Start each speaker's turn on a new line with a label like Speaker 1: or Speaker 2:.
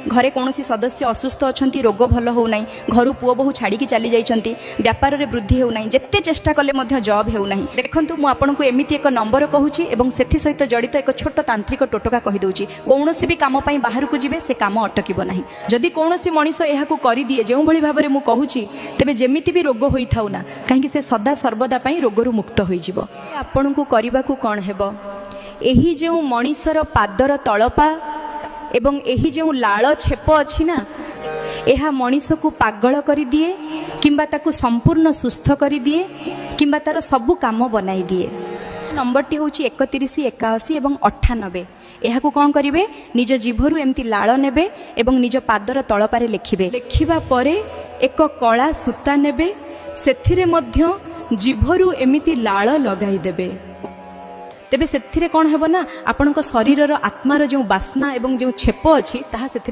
Speaker 1: घरे कौन सदस्य असुस्थ अच्छा रोग भल होना घर पुओ बहु छाड़ी चली जाइए व्यापार में वृद्धि होना जिते चेष्टा कले जॉब होना देखूँ मुझे एमती एक नंबर कहूँ से सहित जड़ित एक छोट तांत्रिक टोटका कहीदे कौन भी कम बाहर को जी से कम अटक ना जदि कौन मनीष यह करदिए जो भाई भाव में मुझे कहूँ तेज जमी भी रोग होई थाउ ना कहीं से सदा सर्वदा रोगरू मुक्त हो आपण को करने को कौन हेब एही जो मनीषर पादर तलपा एवं एही जो लाल छेप अच्छी ना यह मनीष को पागल कर दिए किंबा ताकू संपूर्ण सुस्थ कर दिए किंबा तार सबू काम बनाई दिए नंबरटी हूँ 31 81 और 98 यह कौन करेंगे निज जीभरू एमती लाल नेबे एवं निज पादर तलपारे लिखिबे लिखिबा परे एक कला सूता नेबे सेथिरे मध्य जीभरू एमिति लाल लगाई देबे तेबे सेथिरे कौन हेबो ना आपणक शरीरर आत्मार जो बास्ना एवं जो छेप अच्छी ताहा सेथिरे